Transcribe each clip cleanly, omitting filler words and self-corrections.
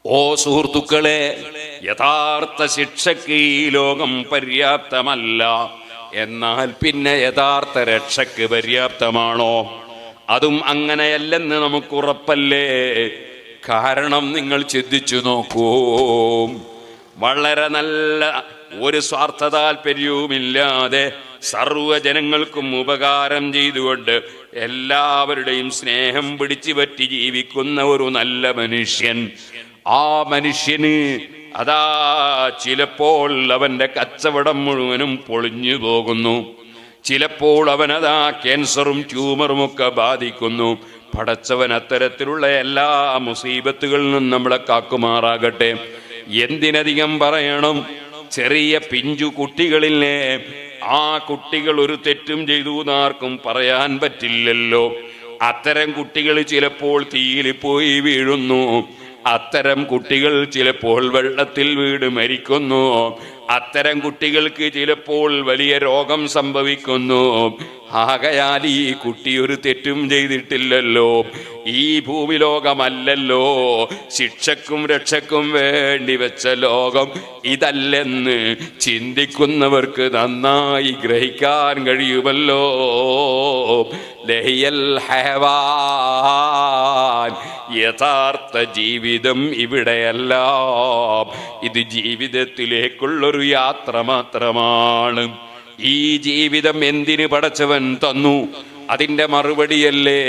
ഓ സുഹൃത്തുക്കളെ, യഥാർത്ഥ ശിക്ഷയ്ക്ക് ഈ ലോകം പര്യാപ്തമല്ല. എന്നാൽ പിന്നെ യഥാർത്ഥ രക്ഷയ്ക്ക് പര്യാപ്തമാണോ? അതും അങ്ങനെയല്ലെന്ന് നമുക്ക് ഉറപ്പല്ലേ? കാരണം നിങ്ങൾ ചിന്തിച്ചു നോക്കൂ. വളരെ നല്ല ഒരു സ്വാർത്ഥ താല്പര്യവുമില്ലാതെ സർവ്വജനങ്ങൾക്കും ഉപകാരം ചെയ്തുകൊണ്ട് എല്ലാവരുടെയും സ്നേഹം പിടിച്ചു പറ്റി ജീവിക്കുന്ന ഒരു നല്ല മനുഷ്യൻ, ആ മനുഷ്യന് അതാ ചിലപ്പോൾ അവന്റെ കച്ചവടം മുഴുവനും പൊളിഞ്ഞു പോകുന്നു. ചിലപ്പോൾ അവനതാ ക്യാൻസറും ട്യൂമറും ഒക്കെ ബാധിക്കുന്നു. പടച്ചവൻ അത്തരത്തിലുള്ള എല്ലാ മുസീബത്തുകളിൽ നിന്നും നമ്മളെ കാക്കുമാറാകട്ടെ. എന്തിനധികം പറയണം, ചെറിയ പിഞ്ചു കുട്ടികളിലെ ആ കുട്ടികൾ ഒരു തെറ്റും ചെയ്തു എന്നാർക്കും പറയാൻ പറ്റില്ലല്ലോ. അത്തരം കുട്ടികൾ ചിലപ്പോൾ തീയിൽ പോയി വീഴുന്നു. അത്തരം കുട്ടികൾ ചിലപ്പോൾ വെള്ളത്തിൽ വീട് മരിക്കുന്നു. അത്തരം കുട്ടികൾക്ക് ചിലപ്പോൾ വലിയ രോഗം സംഭവിക്കുന്നു. ആകയാൽ ഈ കുട്ടി ഒരു തെറ്റും ചെയ്തിട്ടില്ലല്ലോ. ഈ ഭൂമി ലോകമല്ലല്ലോ ശിക്ഷക്കും രക്ഷക്കും വേണ്ടി വെച്ച ലോകം. ഇതല്ലെന്ന് ചിന്തിക്കുന്നവർക്ക് നന്നായി ഗ്രഹിക്കാൻ കഴിയുമല്ലോ. ലഹിയൽ ഹയവാൻ, യഥാർത്ഥ ജീവിതം ഇവിടെയല്ല. ഇത് ജീവിതത്തിലേക്കുള്ളൊരു യാത്ര മാത്രമാണ്. ഈ ജീവിതം എന്തിന് പടച്ചവൻ തന്നു? അതിന്റെ മറുപടിയല്ലേ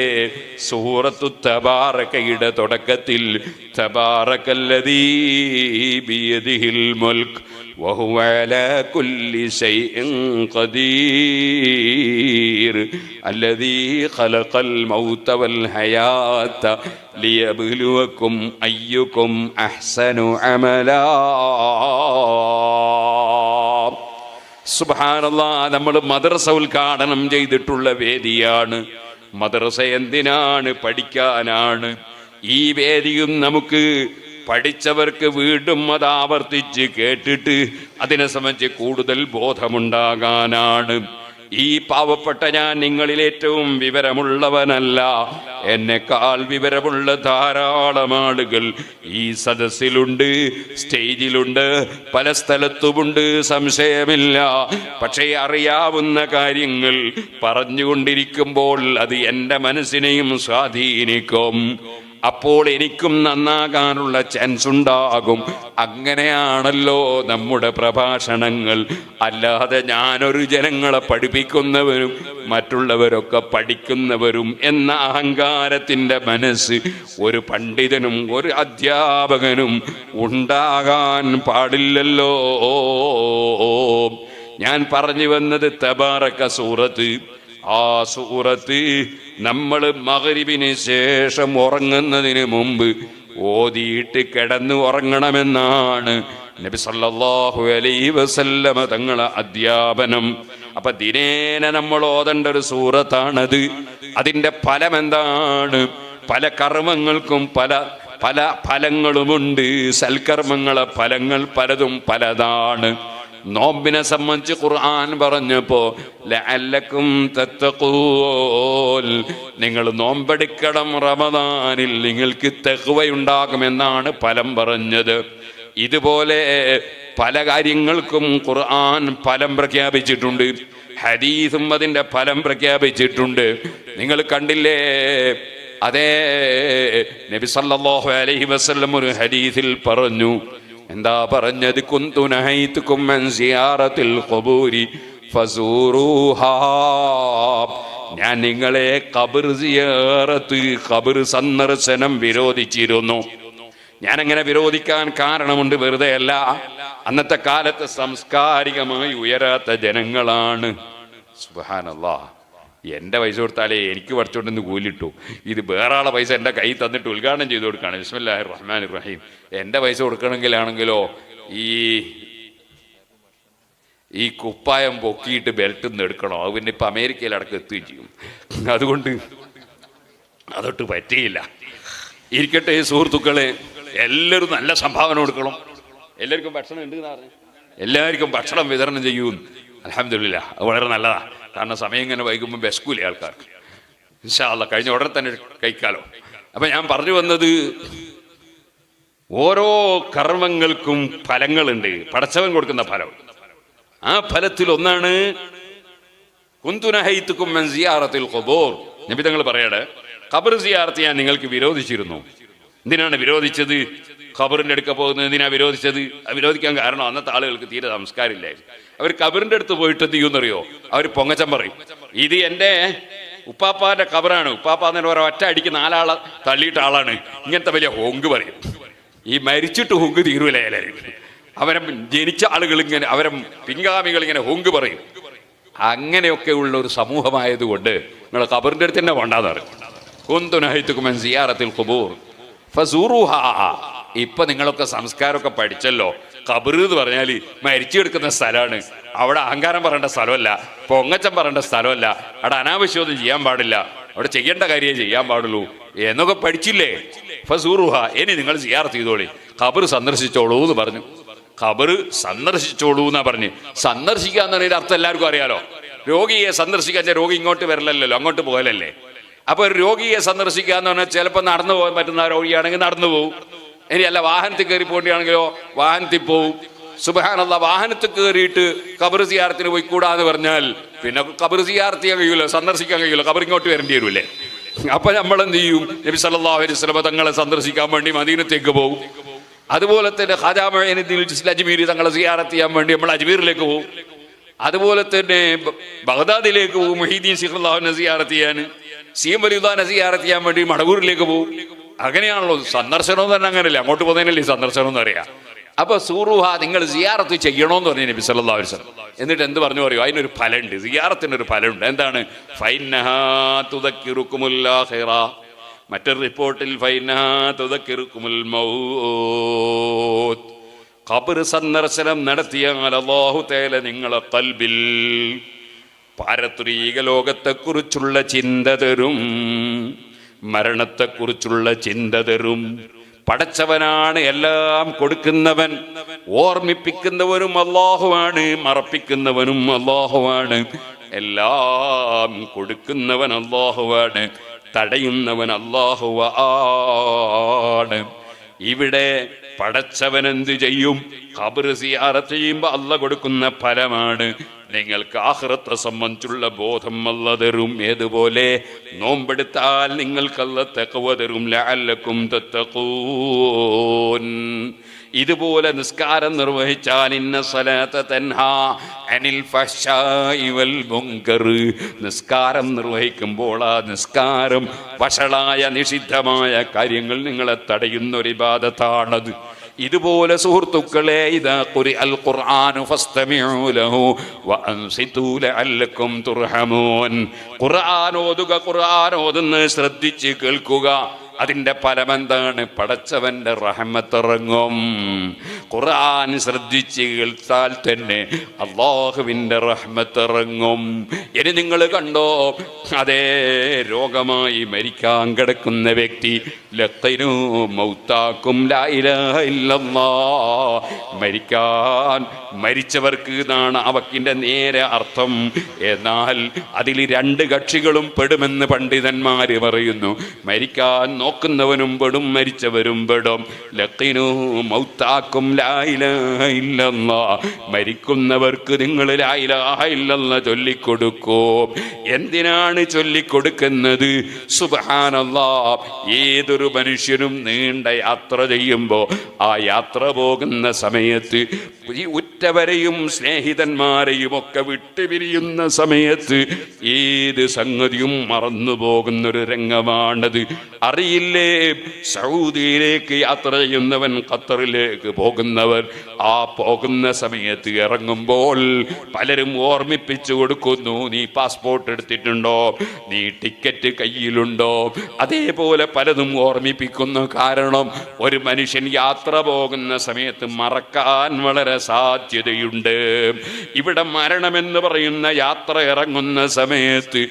സൂറത്തു തബാറകയുടെ തുടക്കത്തിൽ തബാറകല്ലദീ ബിയദിഹിൽ മുൽക്ക് വഹുവ അലാ കുല്ലി ശൈഇൻ ഖദീർ അല്ലദീ ഖലഖൽ മൗത വൽ ഹയാത ലിയബ്ലുവക്കും അയ്യുക്കും അഹ്സനു അമലാ. സുബ്ഹാനല്ലാഹ്, നമ്മൾ മദ്രസ ഉദ്ഘാടനം ചെയ്തിട്ടുള്ള വേദിയാണ്. മദ്രസ എന്തിനാണ്? പഠിക്കാനാണ്. ഈ വേദിയും നമുക്ക് പഠിച്ചവർക്ക് വീണ്ടും അത് ആവർത്തിച്ച് കേട്ടിട്ട് അതിനെ സംബന്ധിച്ച് കൂടുതൽ ബോധമുണ്ടാകാനാണ്. ഈ പാവപ്പെട്ട ഞാൻ നിങ്ങളിൽ ഏറ്റവും വിവരമുള്ളവനല്ല. എന്നെക്കാൾ വിവരമുള്ള ധാരാളം ആളുകൾ ഈ സദസ്സിലുണ്ട്, സ്റ്റേജിലുണ്ട്, പല സ്ഥലത്തുമുണ്ട്, സംശയമില്ല. പക്ഷേ അറിയാവുന്ന കാര്യങ്ങൾ പറഞ്ഞുകൊണ്ടിരിക്കുമ്പോൾ അത് എൻ്റെ മനസ്സിനെയും സ്വാധീനിക്കും. അപ്പോൾ എനിക്കും നന്നാകാനുള്ള ചാൻസ് ഉണ്ടാകും. അങ്ങനെയാണല്ലോ നമ്മുടെ പ്രഭാഷണങ്ങൾ. അല്ലാതെ ഞാനൊരു ജനങ്ങളെ പഠിപ്പിക്കുന്നവരും മറ്റുള്ളവരൊക്കെ പഠിക്കുന്നവരും എന്ന അഹങ്കാരത്തിൻ്റെ മനസ്സ് ഒരു പണ്ഡിതനും ഒരു അധ്യാപകനും ഉണ്ടാകാൻ പാടില്ലല്ലോ. ഞാൻ പറഞ്ഞു വന്നത് തബാറക സൂറത്ത്. ആ സൂറത്ത് നമ്മൾ മഗ്രിബിന് ശേഷം ഉറങ്ങുന്നതിന് മുമ്പ് ഓതിയിട്ട് കിടന്ന് ഉറങ്ങണമെന്നാണ് നബി സല്ലല്ലാഹു അലൈഹി വസല്ലമ തങ്ങളെ അധ്യാപനം. അപ്പൊ ദിനേന നമ്മൾ ഓതേണ്ട ഒരു സൂറത്താണത്. അതിന്റെ ഫലം എന്താണ്? പല കർമ്മങ്ങൾക്കും പല പല ഫലങ്ങളുമുണ്ട്. സൽക്കർമ്മങ്ങളെ ഫലങ്ങൾ പലതും പലതാണ്. നോമ്പിനെ സംബന്ധിച്ച് ഖുർആൻ പറഞ്ഞപ്പോ ലഅല്ലക്കും തത്തഖൂൻ, നിങ്ങൾ നോമ്പെടുക്കണം, റമദാനിൽ നിങ്ങൾക്ക് തഖ്വയുണ്ടാകുമെന്നാണ് ഫലം പറഞ്ഞത്. ഇതുപോലെ പല കാര്യങ്ങൾക്കും ഖുർആൻ ഫലം പ്രഖ്യാപിച്ചിട്ടുണ്ട്. ഹദീസും അതിന്റെ ഫലം പ്രഖ്യാപിച്ചിട്ടുണ്ട്. നിങ്ങൾ കണ്ടില്ലേ? അതേ നബി സല്ലല്ലാഹു അലൈഹി വസല്ലം ഒരു ഹദീസിൽ പറഞ്ഞു. എന്താ പറഞ്ഞത്? കുന്തു നഹൈതുകും അൻ സിയാറത്തിൽ ഖുബൂരി ഫസൂറുഹാ, ഞാൻ നിങ്ങളെ ഖബർ സിയാറത്ത്, ഖബർ സന്ദർശനം വിരോധിച്ചിരുന്നു. ഞാനങ്ങനെ വിരോധിക്കാൻ കാരണമുണ്ട്, വെറുതെ അല്ല. അന്നത്തെ കാലത്ത് സാംസ്കാരികമായി ഉയരാത്ത ജനങ്ങളാണ്. സുബ്ഹാനല്ലാഹ്, എൻ്റെ പൈസ കൊടുത്താലേ എനിക്ക് പഠിച്ചോണ്ടെന്ന് കൂലിട്ടു. ഇത് വേറെ ആളെ പൈസ എൻ്റെ കൈ തന്നിട്ട് ഉദ്ഘാടനം ചെയ്ത് കൊടുക്കുകയാണ്. ബിസ്മില്ലാഹിർ റഹ്മാനിർ റഹീം. എൻ്റെ പൈസ കൊടുക്കണമെങ്കിലാണെങ്കിലോ ഈ കുപ്പായം പൊക്കിയിട്ട് ബെൽറ്റിൽ നിന്ന് എടുക്കണോ? അത് പിന്നെ ഇപ്പം അമേരിക്കയിൽ അടക്കം എത്തുകയും ചെയ്യും. അതുകൊണ്ട് അതൊട്ട് പറ്റിയില്ല. ഇരിക്കട്ടെ സുഹൃത്തുക്കളെ, എല്ലാവരും നല്ല സംഭാവന കൊടുക്കണം. എല്ലാവർക്കും ഭക്ഷണം ഉണ്ട് എന്ന് പറഞ്ഞു, എല്ലാവർക്കും ഭക്ഷണം വിതരണം ചെയ്യും. അൽഹംദുലില്ലാഹ്, അത് വളരെ നല്ലതാണ്. കാരണം സമയം ഇങ്ങനെ വൈകുമ്പോൾ വിശക്കൂലേ ആൾക്കാർക്ക്. ഇൻഷാ അല്ലാഹ് കഴിഞ്ഞ ഉടനെ തന്നെ കഴിക്കാലോ. അപ്പം ഞാൻ പറഞ്ഞു വന്നത്, ഓരോ കർമ്മങ്ങൾക്കും ഫലങ്ങളുണ്ട്, പടച്ചവൻ കൊടുക്കുന്ന ഫലം. ആ ഫലത്തിൽ ഒന്നാണ് കുന്തു നഹൈതുക്കും അൻ സിയാറത്തിൽ ഖുബൂർ. നബി തങ്ങൾ പറയട്ടെ, ഖബർ സിയാറത്ത് ഞാൻ നിങ്ങൾക്ക് വിരോധിച്ചിരുന്നു. എന്തിനാണ് വിരോധിച്ചത്? ഖബറിന്റെ അടുക്ക പോകുന്നത് എന്തിനാ വിരോധിച്ചത്? വിരോധിക്കാൻ കാരണം അന്നത്തെ ആളുകൾക്ക് തീരെ സംസ്കാരമില്ലായിരുന്നു. അവർ ഖബറിന്റെ അടുത്ത് പോയിട്ട് എന്ത് ചെയ്യുമെന്നറിയോ? അവർ പൊങ്ങച്ചം പറയും, ഇത് എൻ്റെ ഉപ്പാപ്പാന്റെ ഖബറാണ്, ഉപ്പാപ്പാന്ന് ഒറ്റ അടിക്ക് 4 ആളെ തള്ളിയിട്ട ആളാണ്. ഇങ്ങനത്തെ വലിയ ഹോങ്ക് പറയും. ഈ മരിച്ചിട്ട് ഹോങ്ക് തീരൂല എല്ലാവരും. അവരെ ജനിച്ച ആളുകൾ ഇങ്ങനെ, അവരെ പിൻഗാമികൾ ഇങ്ങനെ ഹോങ്ക് പറയും. അങ്ങനെയൊക്കെ ഉള്ള ഒരു സമൂഹമായതുകൊണ്ട് നിങ്ങൾ ഖബറിന്റെ അടുത്ത് തന്നെ വേണ്ടാന്ന് പറയും. കുന്തു നഹൈതുക്കും അൻ സിയാറത്തിൽ ഖുബൂർ ഫസൂറുഹാ. ഇപ്പൊ നിങ്ങളൊക്കെ സംസ്കാരമൊക്കെ പഠിച്ചല്ലോ. ഖബർ എന്ന് പറഞ്ഞാൽ മരിച്ചു കിടക്കുന്ന സ്ഥലമാണ്. അവിടെ അഹങ്കാരം പറയേണ്ട സ്ഥലമല്ല, പൊങ്ങച്ചം പറയേണ്ട സ്ഥലമല്ല, അവിടെ അനാവശ്യമൊന്നും ചെയ്യാൻ പാടില്ല, അവിടെ ചെയ്യേണ്ട കാര്യമേ ചെയ്യാൻ പാടുള്ളൂ എന്നൊക്കെ പഠിച്ചില്ലേ? ഫസൂറുഹാ, ഇനി നിങ്ങൾ സിയാറത്ത് ചെയ്തോളി, ഖബർ സന്ദർശിച്ചോളൂ എന്ന് പറഞ്ഞു. ഖബർ സന്ദർശിച്ചോളൂ എന്നാ പറഞ്ഞ്. സന്ദർശിക്കാന്ന് പറഞ്ഞതിന്റെ അർത്ഥം എല്ലാവർക്കും അറിയാലോ. രോഗിയെ സന്ദർശിക്കാൻ, രോഗി ഇങ്ങോട്ട് വരലല്ലോ, അങ്ങോട്ട് പോകലല്ലേ. അപ്പൊ രോഗിയെ സന്ദർശിക്കാന്ന് പറഞ്ഞാൽ ചിലപ്പോൾ നടന്നു പോകാൻ പറ്റുന്ന രോഗിയാണെങ്കിൽ നടന്നു പോകും. ഇനി അല്ല വാഹനത്തിൽ കയറി പോകേണ്ടിയാണെങ്കിലോ വാഹനത്തിൽ പോവും. സുബ്ഹാനല്ലാഹ്, വാഹനത്തിൽ കയറിയിട്ട് ഖബർ സിയാറത്തിന് പോയിക്കൂടാന്ന് പറഞ്ഞാൽ പിന്നെ ഖബർ സിയാറത്ത് ചെയ്യാൻ കഴിയൂല, സന്ദർശിക്കാൻ കഴിയൂല, ഖബർ ഇങ്ങോട്ട് വരേണ്ടി വരൂല്ലേ. അപ്പൊ നമ്മൾ എന്ത് ചെയ്യും? നബി സല്ലല്ലാഹു അലൈഹി വസല്ലം തങ്ങളെ സന്ദർശിക്കാൻ വേണ്ടി മദീനത്തേക്ക് പോകും. അതുപോലെ തന്നെ ഖാജാ മുഈനുദ്ദീൻ അജ്മീരി തങ്ങളെ സിയാറത്ത് ചെയ്യാൻ വേണ്ടി നമ്മൾ അജ്മീറിലേക്ക് പോകും. അതുപോലെ തന്നെ ബഗ്ദാദിലേക്ക് പോകും മുഹീദ്ദീൻ സിഖറുല്ലാഹിനെ സിയാറത്ത് ചെയ്യാൻ. സീം വലിയുല്ലാഹിനെ സിയാറത്ത് ചെയ്യാൻ വേണ്ടി മടവൂരിലേക്ക് പോകും. അങ്ങനെയാണല്ലോ സന്ദർശനം തന്നെ. അങ്ങനെയല്ലേ, അങ്ങോട്ട് പോകുന്നതിനല്ലേ സന്ദർശനം എന്ന് പറയാം. അപ്പൊ സൂറുഹ, നിങ്ങൾ സിയാറത്ത് ചെയ്യണോന്ന് പറഞ്ഞു നബി സല്ലല്ലാഹു അലൈഹി വസല്ലം. എന്നിട്ട് എന്ത് പറഞ്ഞു പറയൂ? അതിനൊരു ഫലമുണ്ട്, സിയാറത്തിനൊരു ഫലമുണ്ട്. എന്താണ്? ഫൈന്നഹാ തുദക്കിറുക്കുമുൽ ആഖിറ. മറ്റൊരു റിപ്പോർട്ടിൽ ഫൈന്നഹാ തുദക്കിറുക്കുമുൽ മൗത്ത്. ഖബർ സന്ദർശനം നടത്തിയാൽ അല്ലാഹു തആല നിങ്ങളെ ഖൽബിൽ പാരത്രിക ലോകത്തെക്കുറിച്ചുള്ള ചിന്ത തരും, മരണത്തെക്കുറിച്ചുള്ള ചിന്ത തരും. പടച്ചവനാണ് എല്ലാം കൊടുക്കുന്നവൻ. ഓർമ്മിപ്പിക്കുന്നവനും അല്ലാഹുവാണ്, മറപ്പിക്കുന്നവനും അല്ലാഹുവാണ്. എല്ലാം കൊടുക്കുന്നവൻ അല്ലാഹുവാണ്, തടയുന്നവൻ അല്ലാഹുവാണ്. ഇവിടെ പടച്ചവൻ എന്ത് ചെയ്യും? ഖബർ സിയാറത്ത് ചെയ്യുമ്പോൾ അല്ലാഹ് കൊടുക്കുന്ന ഫലമാണ്. നിങ്ങൾക്ക് ആഖിറത്തെ സംബന്ധിച്ചുള്ള ബോധം അല്ലാഹ് തരും. ഏതുപോലെ? നോമ്പെടുത്താൽ നിങ്ങൾക്ക് അല്ലാഹ് തഖ്വ തരും. ലഅല്ലക്കും തത്തഖൂൻ. ഇതുപോലെ നിസ്കാരം നിർവഹിച്ചാൽ ഇന്ന സ്വലാത്ത തൻഹാ അനിൽ ഫഹ്ശാഇ വൽ മുൻകർ. നിസ്കാരം നിർവഹിക്കുമ്പോൾ ആ നിസ്കാരം വഷളായ നിഷിദ്ധമായ കാര്യങ്ങൾ നിങ്ങളെ തടയുന്ന ഒരു ഇബാദത്താണത്. ഇതുപോലെ സുഹൃത്തുക്കളെ, ഇദാ ഖുരിഅൽ ഖുർആനു ഫസ്തമിഉ ലഹു വഅൻസിതു ലഅല്ലക്കും തുർഹമൂൻ. ഖുർആൻ ഓതുക, ഖുർആൻ ഓതുന്നത് ശ്രദ്ധിച്ച് കേൾക്കുക. അതിൻ്റെ ഫലമെന്താണ്? പടച്ചവന്റെ റഹ്മത്ത് ഇറങ്ങും. ഖുർആൻ ശ്രദ്ധിച്ച് കേൾത്താൽ തന്നെ അല്ലാഹുവിൻ്റെ റഹ്മത്ത് ഇറങ്ങും. ഇനി നിങ്ങൾ കണ്ടോ, അതേ രോഗമായി മരിക്കാൻ കിടക്കുന്ന വ്യക്തി ലഖിനു മൗതാക്കും ലാ ഇലാഹ ഇല്ലല്ലാഹ്. മരിച്ചവർക്ക് എന്നാണ് ആ വാക്കിൻ്റെ നേരെ അർത്ഥം. എന്നാൽ അതിൽ 2 കക്ഷികളും പെടുമെന്ന് പണ്ഡിതന്മാര് പറയുന്നു. മരിക്കാൻ നോക്കുന്നവനും പെടും, മരിച്ചവരും പെടും. ലഖിനു മൗതാക്കും ലാ ഇലാഹ ഇല്ലല്ലാഹ്. മരിക്കുന്നവർക്ക് നിങ്ങൾ ലാ ഇലാഹ ഇല്ലല്ലാഹ് ചൊല്ലിക്കൊടുക്കൂ. എന്തിനാണ് ചൊല്ലിക്കൊടുക്കുന്നത്? സുബ്ഹാനല്ലാഹ്, ഏതൊരു മനുഷ്യനും നീണ്ട യാത്ര ചെയ്യുമ്പോൾ ആ യാത്ര പോകുന്ന സമയത്ത് ഈ ഉറ്റവരെയും സ്നേഹിതന്മാരെയും ഒക്കെ വിട്ടുപിരിയുന്ന സമയത്ത് ഏത് സംഗതിയും മറന്നു പോകുന്നൊരു രംഗമാണത്. അറിയില്ലേ? സൗദിയിലേക്ക് യാത്ര ചെയ്യുന്നവൻ, ഖത്തറിലേക്ക് പോകുന്നവർ, ആ പോകുന്ന സമയത്ത് ഇറങ്ങുമ്പോൾ പലരും ഓർമ്മിപ്പിച്ചു കൊടുക്കുന്നു, നീ പാസ്പോർട്ട് എടുത്തിട്ടുണ്ടോ, നീ ടിക്കറ്റ് കയ്യിലുണ്ടോ. അതേപോലെ പലതും ഓർമ്മിപ്പിക്കുന്നു. കാരണം ഒരു മനുഷ്യൻ യാത്ര പോകുന്ന സമയത്ത് മറക്കാൻ വളരെ സാധ്യതയുണ്ട്. ഇവിടെ മരണമെന്ന് പറയുന്ന യാത്ര ഇറങ്ങുന്ന സമയത്ത്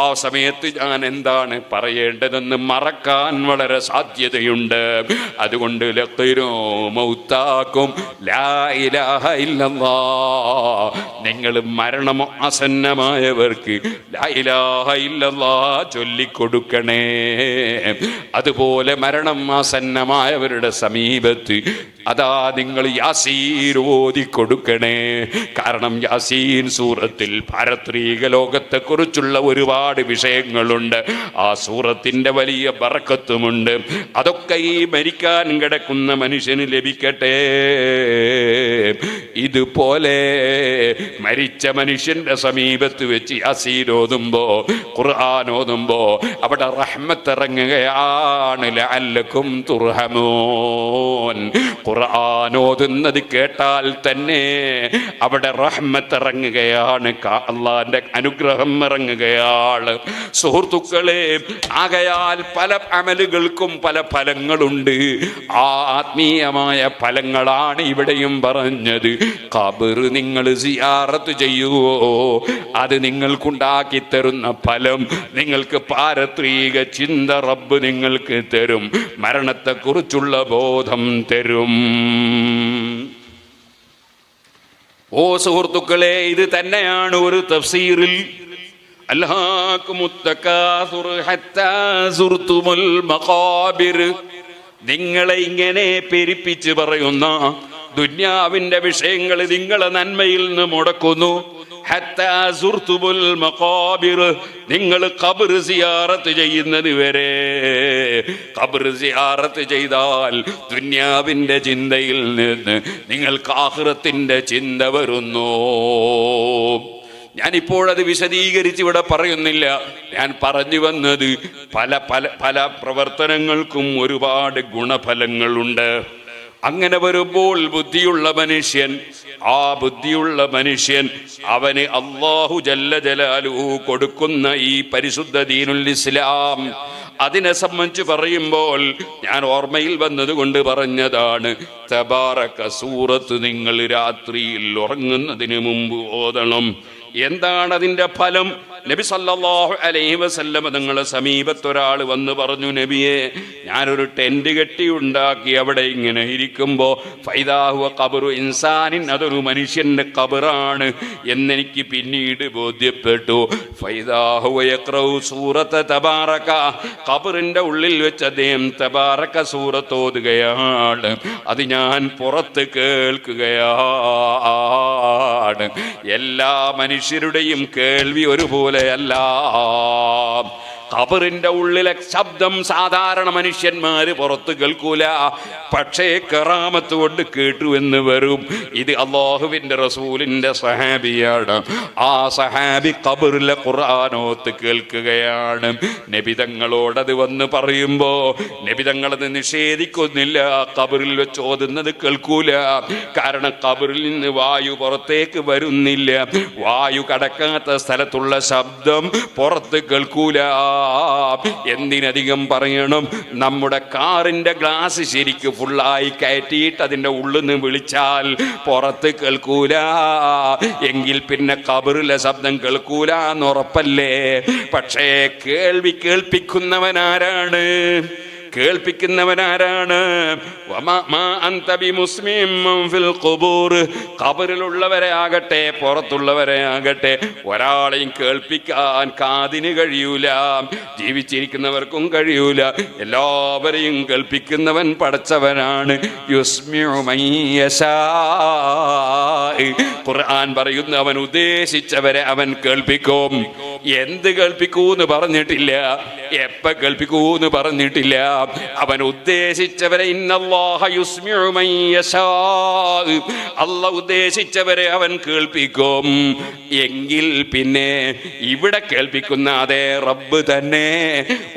ആ സമയത്ത് ഞാൻ എന്താണ് പറയേണ്ടതെന്ന് മറക്കാൻ വളരെ സാധ്യതയുണ്ട്. അതുകൊണ്ട് ലഖിനു മൗതാക്കും ലാ ഇലാഹ ഇല്ലല്ലാഹ്. നിങ്ങൾ മരണം ആസന്നമായവർക്ക് ലാ ഇലാഹ ഇല്ലല്ലാഹ് ചൊല്ലിക്കൊടുക്കണേ. അതുപോലെ മരണം ആസന്നമായവരുടെ സമീപത്ത് അതാ നിങ്ങൾ യാസീൻ ഓതി കൊടുക്കണേ. കാരണം യാസീൻ സൂറത്തിൽ പാരത്രിക ലോകത്തെ കുറിച്ചുള്ള ഒരുപാട് വിഷയങ്ങളുണ്ട്. ആ സൂറത്തിന്റെ വലിയ ബറക്കത്തുമുണ്ട്. അതൊക്കെ ഈ മരിക്കാൻ കിടക്കുന്ന മനുഷ്യന് ലഭിക്കട്ടെ. ഇതുപോലെ മരിച്ച മനുഷ്യന്റെ സമീപത്ത് വെച്ച് യാസീൻ ഓതുമ്പോ, ഖുർആൻ ഓതുമ്പോ അവിടെ റഹ്മത്ത് ഇറങ്ങുകയാണ്. ലഅല്ലക്കും തുർഹമൂൻ. ഖുർആൻ ഓതുന്നത് കേട്ടാൽ തന്നെ അവിടെ റഹ്മത്ത് ഇറങ്ങുകയാണ്, അള്ളാന്റെ അനുഗ്രഹം ഇറങ്ങുകയാണ്. സുഹൃത്തുക്കളെ, ആകയാൽ പല അമലുകൾക്കും പല ഫലങ്ങളുണ്ട്. ആ ആത്മീയമായ ഫലങ്ങളാണ് ഇവിടെയും പറഞ്ഞത്. ഖബർ നിങ്ങൾ സിയാറത്ത് ചെയ്യുവോ, അത് നിങ്ങൾക്കുണ്ടാക്കി തരുന്ന ഫലം, നിങ്ങൾക്ക് പാരത്രിക ചിന്ത റബ്ബ് നിങ്ങൾക്ക് തരും, മരണത്തെക്കുറിച്ചുള്ള ബോധം തരും. ഓ സുഹൃത്തുക്കളെ, ഇത് തന്നെയാണ് ഒരു തഫ്സീറിൽ നിങ്ങളെ ഇങ്ങനെ പെരിപ്പിച്ച് പറയുന്ന ദുന്യാവിന്റെ വിഷയങ്ങൾ നിങ്ങളെ നന്മയിൽ നിന്ന് മുടക്കുന്നു. നിങ്ങൾ ഖബർ സിയാറത്ത് ചെയ്യുന്നത് വരെ. ഖബർ സിയാറത്ത് ചെയ്താൽ ദുന്യാവിന്റെ ചിന്തയിൽ നിന്ന് നിങ്ങൾക്ക് ആഖിറത്തിന്റെ ചിന്ത വരുന്നു. ഞാനിപ്പോഴത് വിശദീകരിച്ച് ഇവിടെ പറയുന്നില്ല. ഞാൻ പറഞ്ഞു വന്നത് പല പല പല പ്രവർത്തനങ്ങൾക്കും ഒരുപാട് ഗുണഫലങ്ങളുണ്ട്. അങ്ങനെ വരുമ്പോൾ ബുദ്ധിയുള്ള മനുഷ്യൻ, ആ ബുദ്ധിയുള്ള മനുഷ്യൻ അവന് അല്ലാഹു ജല്ല ജലാലുഹു കൊടുക്കുന്ന ഈ പരിശുദ്ധ ദീനുൽ ഇസ്ലാം, അതിനെ സംബന്ധിച്ച് പറയുമ്പോൾ ഞാൻ ഓർമ്മയിൽ വന്നത് കൊണ്ട് പറഞ്ഞതാണ്. തബാറക സൂറത്ത് നിങ്ങൾ രാത്രിയിൽ ഉറങ്ങുന്നതിന് മുമ്പ് ഓതണം. എന്താണ് അതിൻ്റെ ഫലം? നബി സല്ലല്ലാഹു അലൈഹി വസല്ലം തങ്ങളുടെ സമീപത്തൊരാൾ വന്ന് പറഞ്ഞു, നബിയെ, ഞാനൊരു ടെന്റ് കെട്ടി ഉണ്ടാക്കി അവിടെ ഇങ്ങനെ ഇരിക്കുമ്പോൾ ഫൈദാഹുവ ഖബറു ഇൻസാനിൻ, അതൊരു മനുഷ്യന്റെ ഖബറാണ് എന്നെനിക്ക് പിന്നീട് ബോധ്യപ്പെട്ടു. ഫൈദാഹുവ യഖ്റഉ സൂറത തബാറക, ഖബറിന്റെ ഉള്ളിൽ വെച്ച് അദ്ദേഹം തബാറക സൂറത്ത് ഓതുകയാണ്. അത് ഞാൻ പുറത്ത് കേൾക്കുകയാണ്. എല്ലാ മനുഷ്യരുടെയും കേൾവി ഒരുപോലെയല്ല. ഖബറിന്റെ ഉള്ളിലെ ശബ്ദം സാധാരണ മനുഷ്യന്മാര് പുറത്ത് കേൾക്കൂല, പക്ഷേ കറാമത്ത് കൊണ്ട് കേട്ടു എന്ന് വരും. ഇത് അല്ലാഹുവിന്റെ റസൂലിന്റെ സഹാബിയാണ്. ആ സഹാബി ഖബറിലെ ഖുർആനോത്ത് കേൾക്കുകയാണ്. നബിതങ്ങളോടത് വന്ന് പറയുമ്പോ നബിതങ്ങളത് നിഷേധിക്കുന്നില്ല. ഖബറിൽ വെച്ച് ഓതുന്നത് കേൾക്കൂല, കാരണം ഖബറിൽ നിന്ന് വായു പുറത്തേക്ക് വരുന്നില്ല. വായു കടക്കാത്ത സ്ഥലത്തുള്ള ശബ്ദം പുറത്ത് കേൾക്കൂല. എന്തിനധികം പറയണം, നമ്മുടെ കാറിന്റെ ഗ്ലാസ് ശരിക്ക് ഫുള്ളായി കയറ്റിയിട്ട് അതിന്റെ ഉള്ളിൽ നിന്ന് വിളിച്ചാൽ പുറത്ത് കേൾക്കൂല. എങ്കിൽ പിന്നെ ഖബറിലെ ശബ്ദം കേൾക്കൂല എന്ന് ഉറപ്പല്ലേ? പക്ഷേ കേൾപ്പിക്കുന്നവനാരാണ്? കേൾപ്പിക്കുന്നവനാരാണ്? ഖബറിലുള്ളവരെ ആകട്ടെ പുറത്തുള്ളവരെ ആകട്ടെ ഒരാളെയും കേൾപ്പിക്കാൻ കാതിന് കഴിയൂല, ജീവിച്ചിരിക്കുന്നവർക്കും കഴിയൂല. എല്ലാവരെയും കേൾപ്പിക്കുന്നവൻ പടച്ചവനാണ്. ഖുർആൻ പറയുന്നു, അവൻ ഉദ്ദേശിച്ചവരെ അവൻ കേൾപ്പിക്കും. എന്ത് കേൾപ്പിക്കൂന്ന് പറഞ്ഞിട്ടില്ല, എപ്പ കേൾപ്പിക്കൂന്ന് പറഞ്ഞിട്ടില്ല. അവൻ ഉദ്ദേശിച്ചവരെ അല്ലാഹു ഉദ്ദേശിച്ചവരെ അവൻ കേൾപ്പിക്കും. എങ്കിൽ പിന്നെ ഇവിടെ കേൾപ്പിക്കുന്ന അതേ റബ്ബ് തന്നെ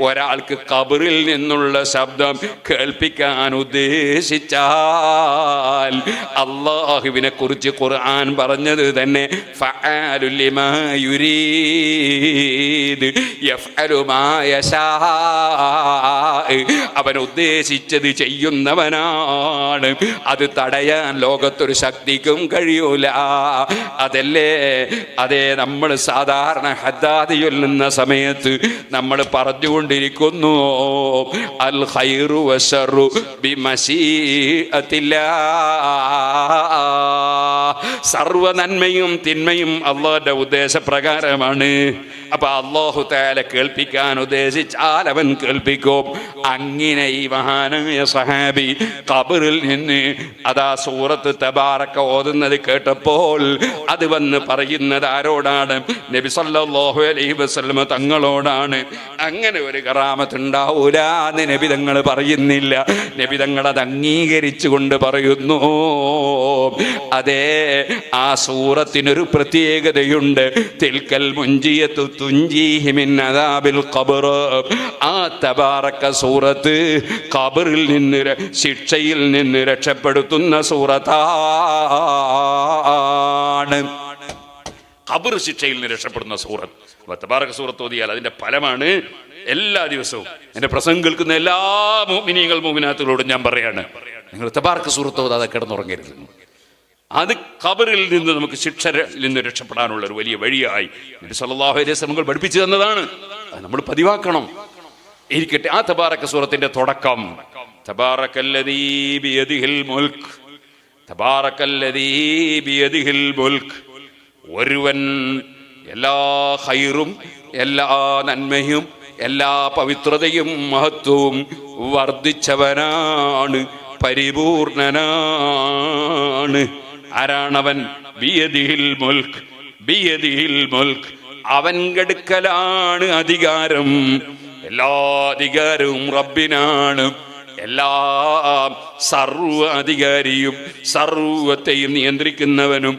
ഒരാൾക്ക് ഖബറിൽ നിന്നുള്ള ശബ്ദം കേൾപ്പിക്കാൻ ഉദ്ദേശിച്ചാൽ, അല്ലാഹുവിനെ കുറിച്ച് ഖുർആൻ പറഞ്ഞത് തന്നെ ഫഅലുൽ ലിമാ യുരീദ് യഫ്അലു മാ യശാ, അവൻ ഉദ്ദേശിച്ചത് ചെയ്യുന്നവനാണ്. അത് തടയാൻ ലോകത്തൊരു ശക്തിക്കും കഴിയൂല. അതേ നമ്മൾ സാധാരണ ഹദ്ദാദ് ചൊല്ലുന്ന സമയത്ത് നമ്മൾ പറഞ്ഞുകൊണ്ടിരിക്കുന്നു, അൽ ഖൈറു വശറു ബിമശീഅത്തില്ലാഹ്, സർവ നന്മയും തിന്മയും അള്ളാഹുവിന്റെ ഉദ്ദേശപ്രകാരമാണ്. അപ്പൊ അല്ലാഹു തആല കേൾപ്പിക്കാൻ ഉദ്ദേശിച്ചാൽ അവൻ കേൾപ്പിക്കും. അങ്ങനെ ഈ മഹാനായ സഹാബി ഖബറിൽ നിന്ന് അതാ സൂറത്ത് തബാറക ഓതുന്നത് കേട്ടപ്പോൾ അത് വന്ന് പറയുന്നത് ആരോടാണ്? നബി സല്ലല്ലാഹു അലൈഹി വസല്ലം തങ്ങളോടാണ്. അങ്ങനെ ഒരു കറാമത്ത് ഉണ്ടാവൂല എന്ന് നബി തങ്ങൾ പറയുന്നില്ല. നബി തങ്ങൾ അത് അംഗീകരിച്ചു കൊണ്ട് പറയുന്നു. അതേ, ആ സൂറത്തിനൊരു പ്രത്യേകതയുണ്ട്. തിൽക്കൽ മുൻജിയത്തു തുൻജീഹി മിൻ അദാബിൽ ഖബർ. ആ തബാറക സൂറത്ത് ഖബറിൽ നിന്ന്, ശിക്ഷയിൽ നിന്ന് രക്ഷപ്പെടുത്തുന്ന സൂറത്താണ്. ഖബർ ശിക്ഷയിൽ നിന്ന് രക്ഷപ്പെടുന്ന സൂറത്ത്. തബാറക സൂറത്ത് ഓതിയാൽ അതിന്റെ ഫലമാണ് എല്ലാ ദിവസവും എന്റെ പ്രസംഗം കേൾക്കുന്ന എല്ലാ മുഅ്മിനീങ്ങൾ മുഅ്മിനാത്തുകളോടും ഞാൻ പറയാണ്, നിങ്ങൾ തബാറക സൂറത്ത് ഓതാതെ കിടന്നുറങ്ങരുത്. അത് ഖബറിൽ നിന്ന് നമുക്ക് ശിക്ഷയിൽ നിന്ന് രക്ഷപ്പെടാനുള്ള ഒരു വലിയ വഴിയായി നബി സല്ലല്ലാഹു അലൈഹി വസല്ലം പഠിപ്പിച്ചു തന്നതാണ്. അത് നമ്മൾ പതിവാക്കണം. ഇരിക്കട്ടെ, ആ തബാറക സൂറത്തിന്റെ തുടക്കം തബാറകല്ലദീ ബിയദിഹിൽ മുൽക്ക്, തബാറകല്ലദീ ബിയദിഹിൽ മുൽക്ക്. ഒരുവൻ എല്ലാ ഖൈറും എല്ലാ നന്മയും എല്ലാ പവിത്രതയും മഹത്വവും വർദ്ധിച്ചവനാണ്, പരിപൂർണനാണ്. ആരാണവൻ? ബിയദിഹിൽ മുൽക്ക്, ബിയദിഹിൽ മുൽക്ക്. അവൻ്റെ അടുക്കലാണ് അധികാരം. എല്ലാ അധികാരവും റബ്ബിനാണ്. എല്ലാ സർവ അധികാരിയും സർവത്തെയും നിയന്ത്രിക്കുന്നവനും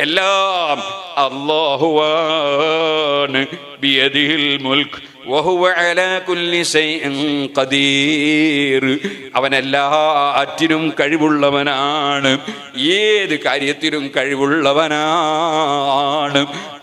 എല്ലാം അല്ലാഹുവാണ്. ബിയദിഹിൽ മുൽക്ക് വഹുവ അലാ കുല്ലി ശൈഇൻ ഖദീർ. അവൻ എല്ലാറ്റിനും കഴിവുള്ളവനാണ്, ഏത് കാര്യത്തിനും കഴിവുള്ളവനാണ്.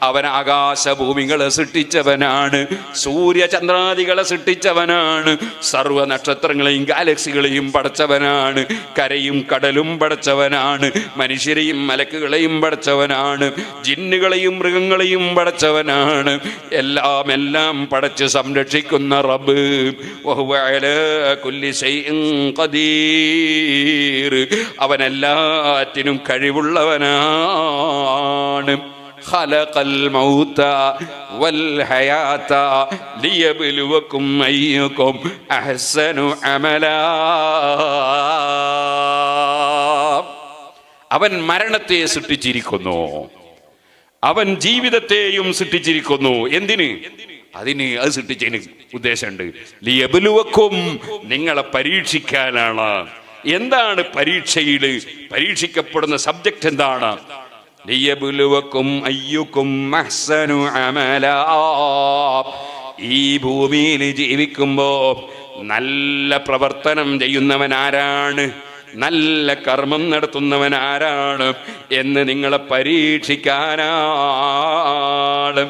അവൻ ആകാശഭൂമികളെ സൃഷ്ടിച്ചവനാണ്, സൂര്യചന്ദ്രാദികളെ സൃഷ്ടിച്ചവനാണ്, സർവ നക്ഷത്രങ്ങളെയും ഗാലക്സികളെയും പടച്ചവനാണ്, കരയും കടലും പടച്ചവനാണ്, മനുഷ്യരെയും മലക്കുകളെയും പടച്ചവനാണ്, ജിന്നുകളെയും മൃഗങ്ങളെയും പടച്ചവനാണ്. എല്ലാം പടച്ച് സംരക്ഷിക്കുന്ന റബ്ബ്. വഹുവ അലാ കുല്ലി ശൈഇൻ ഖദീർ. അവൻ എല്ലാറ്റിനും കഴിവുള്ളവനാണ്. ഖലഖൽ മൗത വൽ ഹയാത ലിയബ്ലുവകും അയ്യുകും അഹ്സനു അമലാ. അവൻ മരണത്തെ സൃഷ്ടിച്ചിരിക്കുന്നു, അവൻ ജീവിതത്തെയും സൃഷ്ടിച്ചിരിക്കുന്നു. എന്തിന്? അതിന് അത് സൃഷ്ടിച്ചതിന് ഉദ്ദേശമുണ്ട്. ലിയബ്ലുവകും, നിങ്ങളെ പരീക്ഷിക്കാനാണ്. എന്താണ് പരീക്ഷയിൽ പരീക്ഷിക്കപ്പെടുന്ന സബ്ജക്റ്റ്? എന്താണ്? ലിയബ്ലുവകും അയ്യുകും അഹ്സനു അമലാ. ഈ ഭൂമിയിൽ ജീവിക്കുമ്പോ നല്ല പ്രവർത്തനം ചെയ്യുന്നവൻ ആരാണ്, നല്ല കർമ്മം നടത്തുന്നവൻ ആരാണ് എന്ന് നിങ്ങളെ പരീക്ഷിക്കാനാണ്.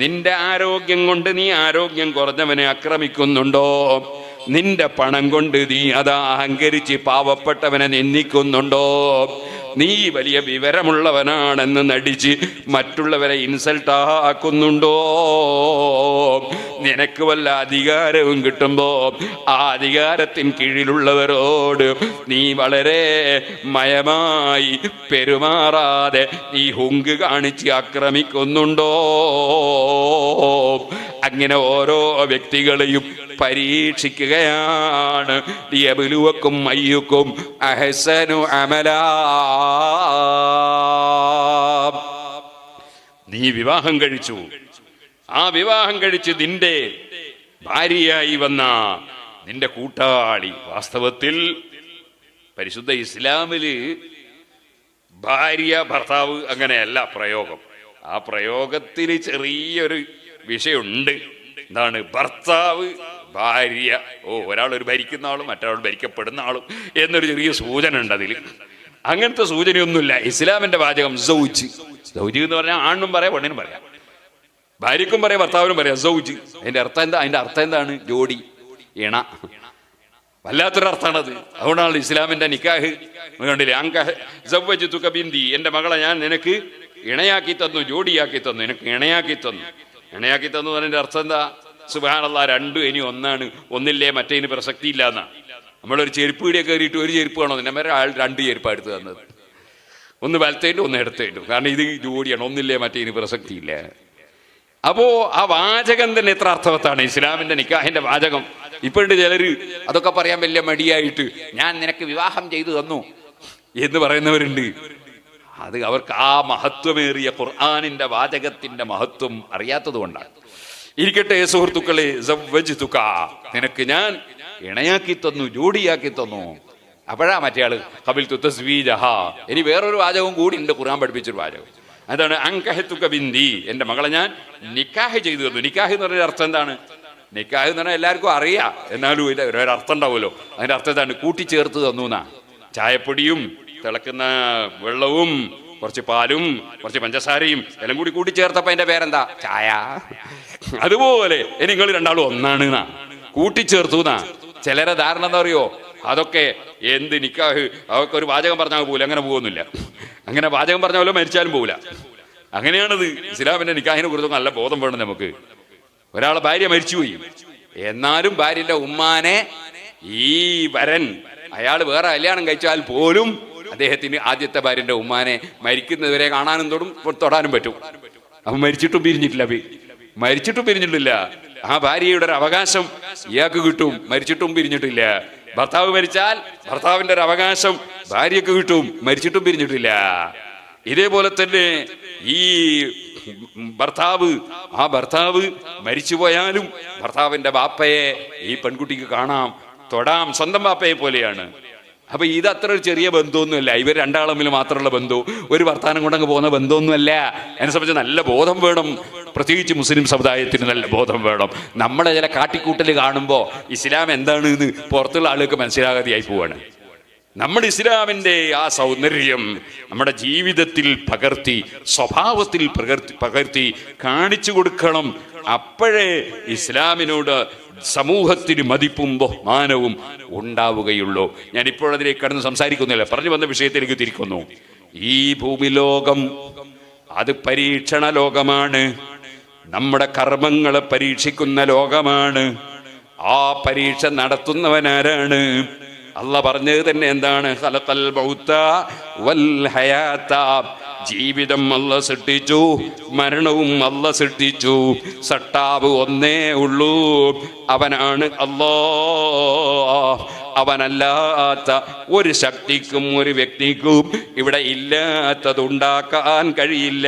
നിന്റെ ആരോഗ്യം കൊണ്ട് നീ ആരോഗ്യം കുറഞ്ഞവനെ ആക്രമിക്കുന്നുണ്ടോ? നിന്റെ പണം കൊണ്ട് നീ അതാ അഹങ്കരിച്ച് പാവപ്പെട്ടവനെ നിന്ദിക്കുന്നുണ്ടോ? നീ വലിയ വിവരമുള്ളവനാണെന്ന് നടിച്ച് മറ്റുള്ളവരെ ഇൻസൾട്ട് ആക്കുന്നുണ്ടോ? നിനക്ക് വല്ല അധികാരവും കിട്ടുമ്പോ ആ അധികാരത്തിന് കീഴിലുള്ളവരോട് നീ വളരെ മയമായി പെരുമാറാതെ നീ ഹുങ്ക് കാണിച്ച് ആക്രമിക്കുന്നുണ്ടോ? അങ്ങനെ ഓരോ വ്യക്തികളെയും പരീക്ഷിക്കുകയാണ്. ലിയബ്ലുവകും അയ്യുകും അഹ്സനു അമലാ. നീ വിവാഹം കഴിച്ചു, ആ വിവാഹം കഴിച്ച് നിന്റെ ഭാര്യയായി വന്ന നിന്റെ കൂട്ടാളി, വാസ്തവത്തിൽ പരിശുദ്ധ ഇസ്ലാമില് ഭാര്യ ഭർത്താവ് അങ്ങനെയല്ല പ്രയോഗം. ആ പ്രയോഗത്തിൽ ചെറിയൊരു വിഷയമുണ്ട്. എന്താണ്? ഭർത്താവ് ഭാര്യ, ഒരാൾ ഒരു ഭരിക്കുന്ന ആളും മറ്റൊരാൾ ഭരിക്കപ്പെടുന്ന ആളും എന്നൊരു ചെറിയ സൂചന ഉണ്ട് അതിൽ. അങ്ങനത്തെ സൂചനയൊന്നുമില്ല. ഇസ്ലാമിന്റെ വാചകം സൗജ്. സൗജ് എന്ന് പറഞ്ഞാൽ ആണിനും പറയാം പെണ്ണിനും പറയാം, ഭാര്യക്കും പറയാം ഭർത്താവിനും പറയാം സൗജ്. അതിന്റെ അർത്ഥം എന്താ? അതിന്റെ അർത്ഥം എന്താണ്? ജോഡി, ഇണ. വല്ലാത്തൊരർത്ഥാണത്. അതുകൊണ്ടാണ് ഇസ്ലാമിന്റെ നിക്കാഹ് കണ്ടില്ലേ, അങ്ക ബിന്ദി, എന്റെ മകളെ ഞാൻ നിനക്ക് ഇണയാക്കി തന്നു, ജോഡിയാക്കി തന്നു, നിനക്ക് ഇണയാക്കി തന്നു. ഇണയാക്കി തന്നു എന്നതിന്റെ അർത്ഥം എന്താ? സുബ്ഹാനല്ലാഹ്, രണ്ടും ഇനി ഒന്നാണ്, ഒന്നില്ലേ മറ്റേതിന് പ്രസക്തി ഇല്ല എന്നാ. നമ്മളൊരു ചെരുപ്പ് പീടിയെ കയറിയിട്ട് ഒരു ചെരുപ്പ് വേണോ, നിന്നെ വരെ ആൾ രണ്ട് ചെരുപ്പാണ് എടുത്ത് തന്നത്. ഒന്ന് വലത്തേണ്ടും ഒന്ന് ഇടത്തേണ്ടും. കാരണം ഇത് ജോഡിയാണ്, ഒന്നില്ലേ മറ്റേ ഇനി പ്രസക്തിയില്ല. അപ്പോ ആ വാചകം തന്നെ എത്ര അർത്ഥവത്താണ് ഇസ്ലാമിന്റെ നിക്കാഹിന്റെ വാചകം. ഇപ്പോഴുണ്ട് ചിലര് അതൊക്കെ പറയാൻ വലിയ മടിയായിട്ട് ഞാൻ നിനക്ക് വിവാഹം ചെയ്തു തന്നു എന്ന് പറയുന്നവരുണ്ട്. അത് അവർക്ക് ആ മഹത്വമേറിയ ഖുർആനിന്റെ വാചകത്തിന്റെ മഹത്വം അറിയാത്തത് കൊണ്ടാണ്. ഇരിക്കട്ടെ സുഹൃത്തുക്കളെ, സവ്വജ്തുക, നിനക്ക് ഞാൻ ഇണയാക്കി തന്നു, ജോഡിയാക്കി തന്നു. അപ്പോഴാ മറ്റേ ആള് ഖബിൽതു തസ്വീജഹാ. ഇനി വേറൊരു വാചകവും കൂടി ഉണ്ട്, ഖുർആൻ പഠിപ്പിച്ചൊരു വാചകം. അതാണ് അൻകഹതുക ബിന്തി, എന്റെ മകളെ ഞാൻ നിക്കാഹ് ചെയ്തു തന്നു. നിക്കാഹ് എന്ന് പറഞ്ഞ അർത്ഥം എന്താണ്? നിക്കാഹ് എന്ന് പറഞ്ഞാൽ എല്ലാവർക്കും അറിയാം, എന്നാലും ഇല്ല ഒരർത്ഥം ഉണ്ടാവുമല്ലോ. അതിന്റെ അർത്ഥം എന്താണ്? കൂട്ടിച്ചേർത്ത് തന്നു എന്നാ. ചായപ്പൊടിയും തിളക്കുന്ന വെള്ളവും കുറച്ച് പാലും കുറച്ച് പഞ്ചസാരയും എല്ലാം കൂടി കൂട്ടിച്ചേർത്തപ്പോ അതിന്റെ പേരെന്താ? ചായ. അതുപോലെ നിങ്ങൾ രണ്ടാളും ഒന്നാണ് എന്നാ, കൂട്ടിച്ചേർത്തു എന്നാ. ചിലരെ ധാരണ എന്താ അറിയോ? അതൊക്കെ എന്ത് നിക്കാഹ്, അതൊക്കെ ഒരു വാചകം പറഞ്ഞാൽ പോകില്ല, അങ്ങനെ പോകുന്നില്ല. അങ്ങനെ വാചകം പറഞ്ഞ പോലെ മരിച്ചാലും പോകില്ല. അങ്ങനെയാണത്. ഇസ്ലാമിന്റെ നിക്കാഹിനെ കുറിച്ച് നല്ല ബോധം വേണം നമുക്ക്. ഒരാളെ ഭാര്യ മരിച്ചുപോയി, എന്നാലും ഭാര്യന്റെ ഉമ്മാനെ ഈ വരൻ അയാൾ വേറെ കല്യാണം കഴിച്ചാൽ പോലും അദ്ദേഹത്തിന് ആദ്യത്തെ ഭാര്യന്റെ ഉമ്മാനെ മരിക്കുന്നതുവരെ കാണാനും തൊടാനും പറ്റും. അപ്പൊ മരിച്ചിട്ടും പിരിഞ്ഞിട്ടില്ല. ആ ഭാര്യയുടെ ഒരു അവകാശം ഇയാൾക്ക് കിട്ടും, മരിച്ചിട്ടും പിരിഞ്ഞിട്ടില്ല. ഭർത്താവ് മരിച്ചാൽ ഭർത്താവിന്റെ ഒരു അവകാശം ഭാര്യക്ക് കിട്ടും, മരിച്ചിട്ടും പിരിഞ്ഞിട്ടില്ല. ഇതേപോലെ തന്നെ ഈ ഭർത്താവ് മരിച്ചുപോയാലും ഭർത്താവിന്റെ ബാപ്പയെ ഈ പെൺകുട്ടിക്ക് കാണാം, തൊടാം, സ്വന്തം ബാപ്പയെ പോലെയാണ്. അപ്പൊ ഇത് അത്ര ഒരു ചെറിയ ബന്ധമൊന്നുമല്ല. ഇവർ രണ്ടാളമ്മിൽ മാത്രമുള്ള ബന്ധവും ഒരു വർത്താനം കൊണ്ടങ്ങ് പോകുന്ന ബന്ധമൊന്നുമല്ല. എന്നെ സംബന്ധിച്ച് നല്ല ബോധം വേണം, പ്രത്യേകിച്ച് മുസ്ലിം സമുദായത്തിന് നല്ല ബോധം വേണം. നമ്മളെ ചില കാട്ടിക്കൂട്ടൽ കാണുമ്പോൾ ഇസ്ലാം എന്താണ് എന്ന് പുറത്തുള്ള ആളുകൾക്ക് മനസ്സിലാകാതെയായി പോവാണ്. നമ്മുടെ ഇസ്ലാമിന്റെ ആ സൗന്ദര്യം നമ്മുടെ ജീവിതത്തിൽ പകർത്തി, സ്വഭാവത്തിൽ പകർത്തി കാണിച്ചു കൊടുക്കണം. അപ്പോഴേ ഇസ്ലാമിനോട് സമൂഹത്തിന് മതിപ്പും ബഹുമാനവും ഉണ്ടാവുകയുള്ളൂ. ഞാൻ ഇപ്പോഴതിലേക്ക് കടന്ന് സംസാരിക്കുന്നില്ല, പറഞ്ഞു വന്ന വിഷയത്തിലേക്ക് തിരിക്കുന്നു. ഈ ഭൂമി ലോകം അത് പരീക്ഷണ ലോകമാണ്, നമ്മുടെ കർമ്മങ്ങളെ പരീക്ഷിക്കുന്ന ലോകമാണ്. ആ പരീക്ഷ നടത്തുന്നവനാരാണ്? അള്ളാഹ് പറഞ്ഞത് തന്നെ എന്താണ്? ഖലഖൽ മൗത വൽ ഹയാത, ജീവിതം അല്ലാഹ് സൃഷ്ടിച്ചു, മരണവും അല്ലാഹ് സൃഷ്ടിച്ചു. സട്ടാവ് ഒന്നേ ഉള്ളൂ, അവനാണ് അല്ലാഹ്. അവനല്ലാത്ത ഒരു ശക്തിക്കും ഒരു വ്യക്തിക്കും ഇവിടെ ഇല്ലാത്തതുണ്ടാക്കാൻ കഴിയില്ല.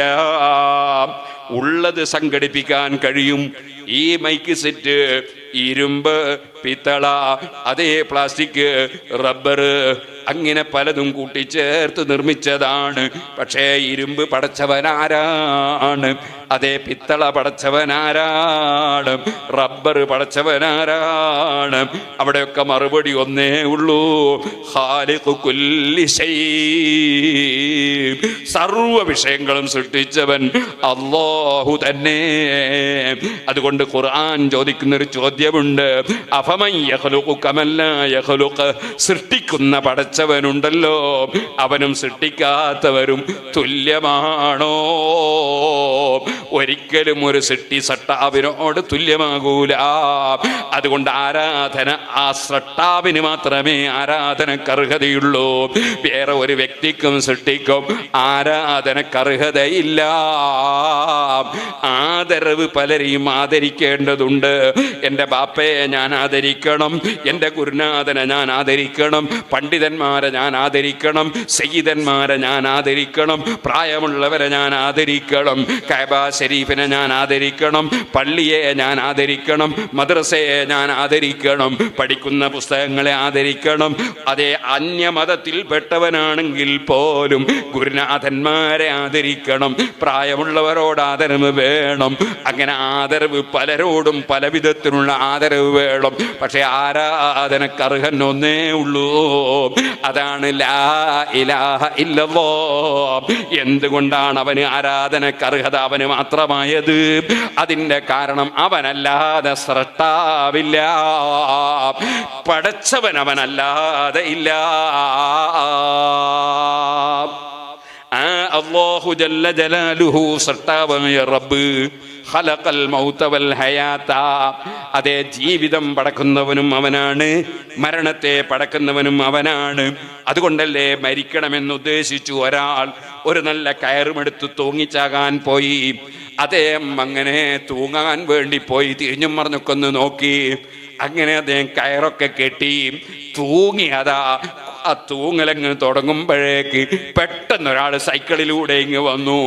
ഉള്ളത് സംഘടിപ്പിക്കാൻ കഴിയും. ഈ മൈക്ക് സെറ്റ് ഇരുമ്പ്, പിത്തള, അതേ പ്ലാസ്റ്റിക്, റബ്ബർ, അങ്ങനെ പലതും കൂട്ടിച്ചേർത്ത് നിർമ്മിച്ചതാണ്. പക്ഷേ ഇരുമ്പ് പടച്ചവനാരാണ്? അതേ പിത്തള പടച്ചവനാരാണ്? റബ്ബർ പടച്ചവനാരാണ്? അവിടെയൊക്കെ മറുപടി ഒന്നേ ഉള്ളൂ, ഖാലിഖു കുല്ലി ശൈ. സർവ്വ വിഷയങ്ങളും സൃഷ്ടിച്ചവൻ അല്ലാഹു തന്നെ. അതുകൊണ്ട് ഖുർആൻ ചോദിക്കുന്നൊരു ചോദ്യമുണ്ട്, അഫമൻ യഖ്ലുഖു കമൻ ലാ യഖ്ലുഖ്. സൃഷ്ടിക്കുന്ന പടച്ചവനുണ്ടല്ലോ, അവനും സൃഷ്ടിക്കാത്തവരും തുല്യമാണോ? ഒരിക്കലും ഒരു സൃഷ്ടി സട്ടാവിനോട് തുല്യമാകൂല. അതുകൊണ്ട് ആരാധന ആ സട്ടാവിന് മാത്രമേ ആരാധനക്കർഹതയുള്ളൂ. വേറെ ഒരു വ്യക്തിക്കും സൃഷ്ടിക്കും ആരാധനക്കർഹതയില്ല. ആദരവ് പലരെയും ആദരിക്കേണ്ടതുണ്ട്. എൻ്റെ ബാപ്പയെ ഞാൻ ആദരിക്കണം, എൻ്റെ ഗുരുനാഥനെ ഞാൻ ആദരിക്കണം, പണ്ഡിതന്മാരെ ഞാൻ ആദരിക്കണം, സയ്യിദന്മാരെ ഞാൻ ആദരിക്കണം, പ്രായമുള്ളവരെ ഞാൻ ആദരിക്കണം, കഅബ ശരീഫിനെ ഞാൻ ആദരിക്കണം, പള്ളിയെ ഞാൻ ആദരിക്കണം, മദ്രസയെ ഞാൻ ആദരിക്കണം, പഠിക്കുന്ന പുസ്തകങ്ങളെ ആദരിക്കണം. അതേ അന്യമതത്തിൽ പെട്ടവനാണെങ്കിൽ പോലും ഗുരുനാഥന്മാരെ ആദരിക്കണം, പ്രായമുള്ളവരോട് ആദരവ് വേണം. അങ്ങനെ ആദരവ് പലരോടും പല വിധത്തിലുള്ള ആദരവ് വേണം. പക്ഷെ ആരാധനക്കർഹൻ ഒന്നേ ഉള്ളൂ, അതാണ് ലാ ഇലാഹ ഇല്ലല്ലാഹ്. എന്തുകൊണ്ടാണ് അവന് ആരാധനക്കർഹത അവന് മാത്രമായത്? അതിൻ്റെ കാരണം അവനല്ലാതെ സ്രഷ്ടാവില്ല, പടച്ചവൻ അവനല്ലാതെ ഇല്ല. ആ അല്ലാഹു ജല്ല ജലാലുഹു സട്ടാവായ റബ്ബ് ഖലഖൽ മൗത വൽ ഹയാത, അതേ ജീവിതം പടക്കുന്നവനും അവനാണ്, മരണത്തെ പടക്കുന്നവനും അവനാണ്. അതുകൊണ്ടല്ലേ മരിക്കണമെന്ന് ഉദ്ദേശിച്ചു ഒരാൾ ഒരു നല്ല കയറുമെടുത്ത് തൂങ്ങിച്ചാകാൻ പോയി. അദ്ദേഹം അങ്ങനെ തൂങ്ങാൻ വേണ്ടി പോയി തിരിഞ്ഞും മറിഞ്ഞൊക്കെ ഒന്ന് നോക്കി. അങ്ങനെ അദ്ദേഹം കയറൊക്കെ കെട്ടി തൂങ്ങി. അതാ ആ തൂങ്ങലങ്ങ് തുടങ്ങുമ്പോഴേക്ക് പെട്ടെന്നൊരാൾ സൈക്കിളിലൂടെ ഇങ്ങ് വന്നു.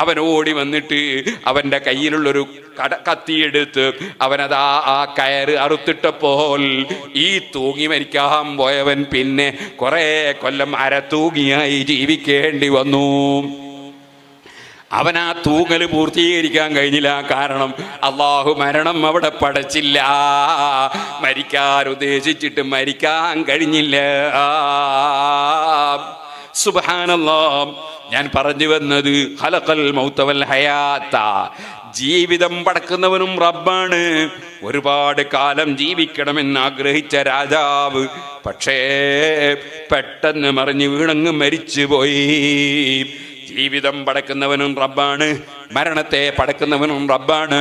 അവൻ ഓടി വന്നിട്ട് അവൻ്റെ കയ്യിലുള്ളൊരു കത്തിയെടുത്ത് അവനതാ ആ കയറ് അറുത്തിട്ടപ്പോൾ ഈ തൂങ്ങി മരിക്കാൻ പോയവൻ പിന്നെ കുറേ കൊല്ലം അരത്തൂങ്ങിയായി ജീവിക്കേണ്ടി വന്നു. അവൻ ആ തൂങ്ങല് പൂർത്തീകരിക്കാൻ കഴിഞ്ഞില്ല. കാരണം അള്ളാഹു മരണം അവിടെ പടച്ചില്ല. മരിക്കാൻ ഉദ്ദേശിച്ചിട്ട് മരിക്കാൻ കഴിഞ്ഞില്ല. സുബ്ഹാനല്ലാഹ്. ഞാൻ പറഞ്ഞു വന്നത് ഖലഖൽ മൗത വൽ ഹയാത, ജീവിതം പടക്കുന്നവനും റബ്ബാണ്. ഒരുപാട് കാലം ജീവിക്കണമെന്ന് ആഗ്രഹിച്ച രാജാവ് പക്ഷേ പെട്ടെന്ന് മറിഞ്ഞു വീണങ്ങ് മരിച്ചുപോയി. ജീവിതം പടക്കുന്നവനും റബ്ബാണ്, മരണത്തെ പടക്കുന്നവനും റബ്ബാണ്.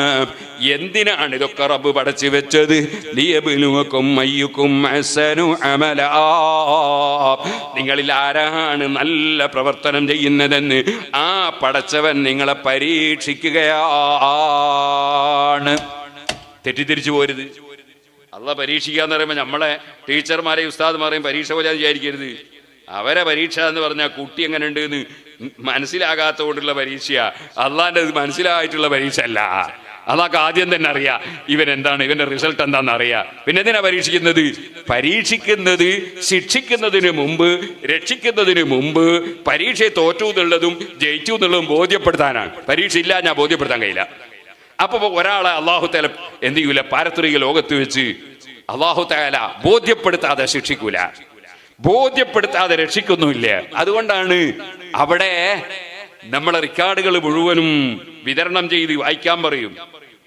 എന്തിനാണ് ഇതൊക്കെ റബ്ബ് പടച്ചു വെച്ചത്? ലിയബ്ലുവകും അയ്യുകും അഹ്സനു അമലാ, നിങ്ങളിൽ ആരാണ് നല്ല പ്രവർത്തനം ചെയ്യുന്നതെന്ന് ആ പടച്ചവൻ നിങ്ങളെ പരീക്ഷിക്കുകയാണ്. തെറ്റിദ്ധരിച്ചു പോരുത്. അള്ളാഹ് പരീക്ഷിക്കാന്ന് പറയുമ്പോൾ നമ്മളെ ടീച്ചർമാരെയും ഉസ്താദ്മാരെയും പരീക്ഷ പോലെ വിചാരിക്കരുത്. അവരെ പരീക്ഷ എന്ന് പറഞ്ഞാൽ കുട്ടി എങ്ങനെ ഉണ്ട് എന്ന് മനസ്സിലാകാത്തോണ്ടുള്ള പരീക്ഷയാ. അള്ളാന്റെ മനസ്സിലായിട്ടുള്ള പരീക്ഷ അല്ല. അള്ളാഹ്ക്ക് ആദ്യം തന്നെ അറിയാം ഇവൻ എന്താണ്, ഇവന്റെ റിസൾട്ട് എന്താണെന്ന് അറിയാം. പിന്നെ എന്തിനാ പരീക്ഷിക്കുന്നത്? പരീക്ഷിക്കുന്നത് ശിക്ഷിക്കുന്നതിന് മുമ്പ്, രക്ഷിക്കുന്നതിന് മുമ്പ് പരീക്ഷയെ തോറ്റു എന്നുള്ളതും ജയിച്ചു എന്നുള്ളതും ബോധ്യപ്പെടുത്താനാണ്. പരീക്ഷ ഇല്ല ഞാൻ ബോധ്യപ്പെടുത്താൻ കഴിയില്ല. അപ്പൊ ഒരാളെ അള്ളാഹു തആല എന്ത് ചെയ്യൂല? പാരത്രിക ലോകത്ത് വെച്ച് അള്ളാഹു തആല ബോധ്യപ്പെടുത്താതെ ശിക്ഷിക്കൂല, ബോധ്യപ്പെടുത്താതെ രക്ഷിക്കുന്നുമില്ല. അതുകൊണ്ടാണ് അവിടെ നമ്മളെ റെക്കോർഡുകൾ മുഴുവനും വിതരണം ചെയ്ത് വായിക്കാൻ പറയും,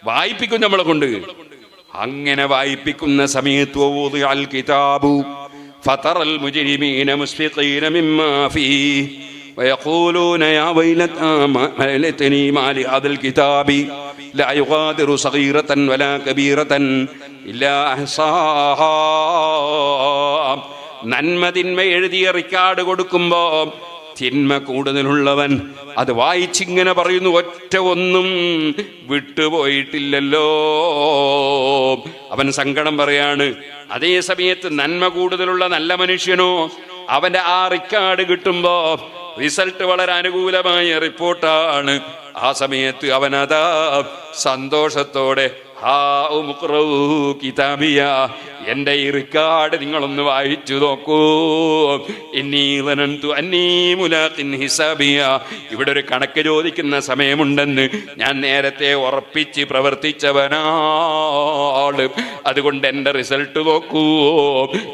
വായിപ്പിക്കും നമ്മളെ കൊണ്ട്. അങ്ങനെ വായിപ്പിക്കുന്ന സമയത്ത് വവുദിഅൽ കിതാബു ഫതറൽ മുജ്രിമീന മുസ്ഫിഖീന മിമ്മാ ഫീഹി വയഖൂലൂന യാ വൈലതാ മാ ലൈതനി മാ ലിഹാദൽ കിതാബി ലാ യുഗാദിറു സഗീറതൻ വലാ കബീറതൻ ഇല്ലാ അഹ്സാഹാ. നന്മ തിന്മ എഴുതിയ റിക്കാർഡ് കൊടുക്കുമ്പോ തിന്മ കൂടുതലുള്ളവൻ അത് വായിച്ചിങ്ങനെ പറയുന്നു, ഒറ്റ ഒന്നും വിട്ടുപോയിട്ടില്ലല്ലോ. അവൻ സങ്കടം പറയാണ്. അതേ സമയത്ത് നന്മ കൂടുതലുള്ള നല്ല മനുഷ്യനോ അവന്റെ ആ റിക്കാർഡ് കിട്ടുമ്പോ റിസൾട്ട് വളരെ അനുകൂലമായ റിപ്പോർട്ടാണ്. ആ സമയത്ത് അവനതാ സന്തോഷത്തോടെ കിതാബിയ, എന്റെ ഈ റിക്കാർഡ് നിങ്ങളൊന്ന് വായിച്ചു നോക്കൂ. ഇവിടെ ഒരു കണക്ക് ചോദിക്കുന്ന സമയമുണ്ടെന്ന് ഞാൻ നേരത്തെ ഉറപ്പിച്ച് പ്രവർത്തിച്ചവനാണ്. അതുകൊണ്ട് എന്റെ റിസൾട്ട് നോക്കൂ,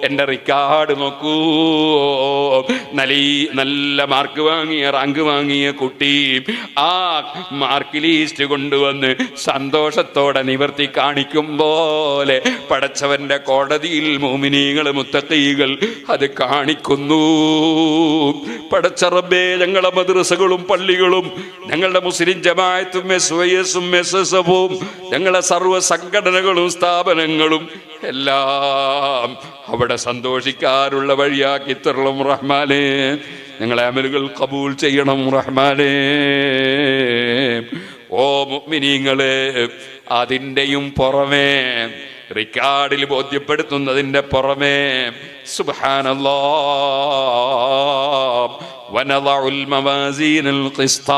എന്റെ റിക്കാർഡ് നോക്കൂ. നല്ല മാർക്ക് വാങ്ങിയ, റാങ്ക് വാങ്ങിയ കുട്ടി ആ മാർക്ക് ലിസ്റ്റ് കൊണ്ടുവന്ന് സന്തോഷത്തോടെ നിവർത്തി കാണിക്കും പോലെ പടച്ചവന്റെ കോടതിയിൽ മുഅ്മിനീങ്ങൾ, മുത്തഖീകൾ അത് കാണിക്കുന്നു. പടച്ച റബ്ബേ, ഞങ്ങളുടെ മദ്രസകളും പള്ളികളും ഞങ്ങളുടെ മുസ്ലിം ജമാഅത്തും SYS-ഉം SSF-ഉം ഞങ്ങളുടെ സർവ്വ സംഘടനകളും സ്ഥാപനങ്ങളും എല്ലാം അവിടെ സന്തോഷിക്കാനുള്ള വഴിയാക്കി തരണം റഹ്മാനേ. ഞങ്ങളെ അമലുകൾ കബൂൽ ചെയ്യണം റഹ്മാനേ. ഓ മുഅ്മിനീങ്ങളെ, അതിൻ്റെയും പുറമേ, റിക്കാർഡിൽ ബോധ്യപ്പെടുത്തുന്നതിൻ്റെ പുറമേ, സുബ്ഹാനല്ലാഹ് വനദഉൽ മവാസീനൽ ഖിസ്ത,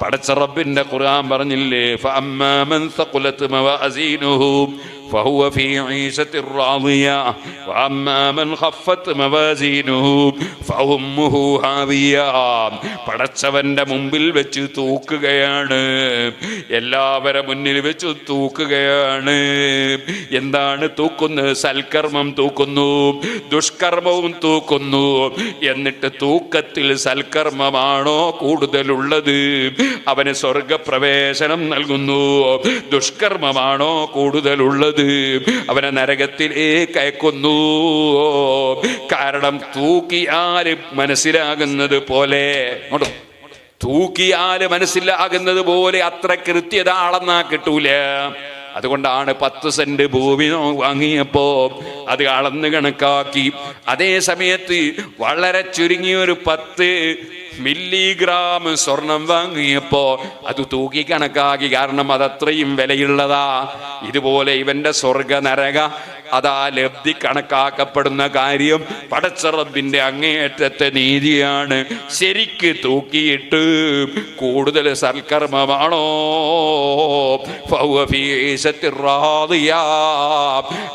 പടച്ച റബ്ബിന്റെ ഖുർആൻ പറഞ്ഞില്ലേ, ഫഅമ്മാ മൻ സഖുലത് മവാസീനുഹു فهو في عيشة راضية وأما من خفت موازينه فأمه هاوية. പടച്ചവന്റെ മുമ്പിൽ വെച്ച് തൂക്കുകയാണ്, എല്ലാവരെ മുന്നിൽ വെച്ച് തൂക്കുകയാണ്. എന്താണ് തൂക്കുന്നത്? സൽക്കർമ്മം തൂക്കുന്നു, ദുഷ്കർമ്മവും തൂക്കുന്നു. എന്നിട്ട് തൂക്കത്തിൽ സൽക്കർമ്മമാണോ കൂടുതലുള്ളത് അവന് സ്വർഗപ്രവേശനം നൽകുന്നു, ദുഷ്കർമ്മമാണോ കൂടുതലുള്ളത് അവനെ നരകത്തിലേക്ക് അയക്കുന്നു. കാരണം തൂക്കി ആര് മനസ്സിലാകുന്നത് പോലെ തൂക്കിയാല് മനസ്സിലാകുന്നത് പോലെ അത്ര കൃത്യത അളന്നാ കിട്ടൂല. അതുകൊണ്ടാണ് 10 സെന്റ് ഭൂമി വാങ്ങിയപ്പോ അത് അളന്ന് കണക്കാക്കി. അതേ സമയത്ത് വളരെ ചുരുങ്ങിയൊരു 10 മില്ലിഗ്രാം സ്വർണം വാങ്ങിയപ്പോ അത് തൂക്കി കണക്കാക്കി. കാരണം അതത്രയും വിലയുള്ളതാ. ഇതുപോലെ ഇവന്റെ സ്വർഗ നരക അതാ ലബ്ധി കണക്കാക്കപ്പെടുന്ന കാര്യം പടച്ച റബ്ബിന്റെ അങ്ങേയറ്റത്തെ നീതിയാണ്. ശരിക്ക് തൂക്കിയിട്ട് കൂടുതൽ സൽക്കർമ്മമാണോ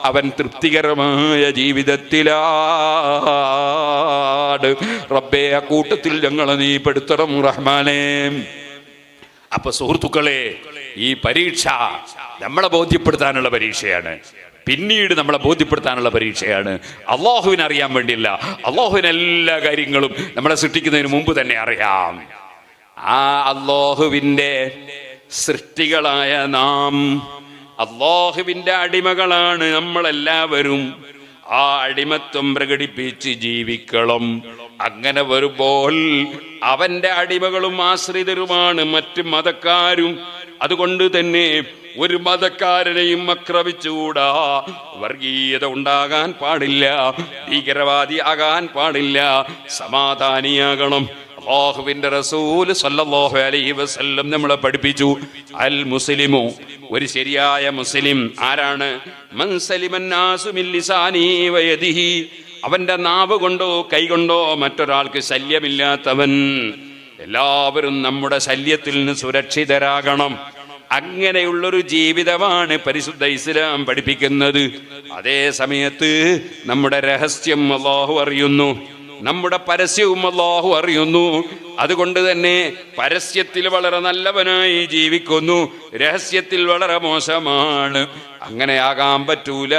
അവൻ തൃപ്തികരമായ ജീവിതത്തിലാണ്. റബ്ബേ, ആ കൂട്ടത്തിൽ ഞങ്ങളെ നീ പെടുത്തണം റഹ്മാനേ. അപ്പൊ സുഹൃത്തുക്കളെ, ഈ പരീക്ഷ നമ്മളെ ബോധ്യപ്പെടുത്താനുള്ള പരീക്ഷയാണ്. പിന്നീട് നമ്മളെ ബോധ്യപ്പെടുത്താനുള്ള പരീക്ഷയാണ്. അള്ളാഹുവിനെ അറിയാൻ വേണ്ടിയില്ല. അള്ളാഹുവിന് എല്ലാ കാര്യങ്ങളും നമ്മളെ സൃഷ്ടിക്കുന്നതിന് മുമ്പ് തന്നെ അറിയാം. ആ അള്ളാഹുവിൻ്റെ സൃഷ്ടികളായ നാം അള്ളാഹുവിൻ്റെ അടിമകളാണ് നമ്മളെല്ലാവരും. ആ അടിമത്വം പ്രകടിപ്പിച്ച് ജീവിക്കണം. അങ്ങനെ വരുമ്പോൾ അവന്റെ അടിമകളും ആശ്രിതരുമാണ് മറ്റ് മതക്കാരും. അതുകൊണ്ട് തന്നെ ഒരു മതക്കാരനെയും ആക്രമിച്ചുകൂടാ. വർഗീയത ഉണ്ടാകാൻ പാടില്ല, ഭീകരവാദി ആകാൻ പാടില്ല, സമാധാനിയാകണം. അല്ലാഹുവിന്റെ റസൂൽ സല്ലല്ലാഹു അലൈഹി വസല്ലം നമ്മളെ പഠിപ്പിച്ചു, അൽ മുസ്ലിമു, ഒരു ശരിയായ മുസ്ലിം ആരാണ്? മൻ സലിമൻ നാസു മിൻ ലിസാനിഹി വയദിഹി, അവന്റെ നാവ് കൊണ്ടോ കൈകൊണ്ടോ മറ്റൊരാൾക്ക് ശല്യമില്ലാത്തവൻ. എല്ലാവരും നമ്മുടെ ശല്യത്തിൽ നിന്ന് സുരക്ഷിതരാകണം. അങ്ങനെയുള്ളൊരു ജീവിതമാണ് പരിശുദ്ധ ഇസ്ലാം പഠിപ്പിക്കുന്നത്. അതേ സമയത്ത് നമ്മുടെ രഹസ്യം അല്ലാഹു അറിയുന്നു, നമ്മുടെ പരസ്യവും അല്ലാഹു അറിയുന്നു. അതുകൊണ്ട് തന്നെ പരസ്യത്തിൽ വളരെ നല്ലവനായി ജീവിക്കുന്നു, രഹസ്യത്തിൽ വളരെ മോശമാണ്. അങ്ങനെയാകാൻ പറ്റൂല.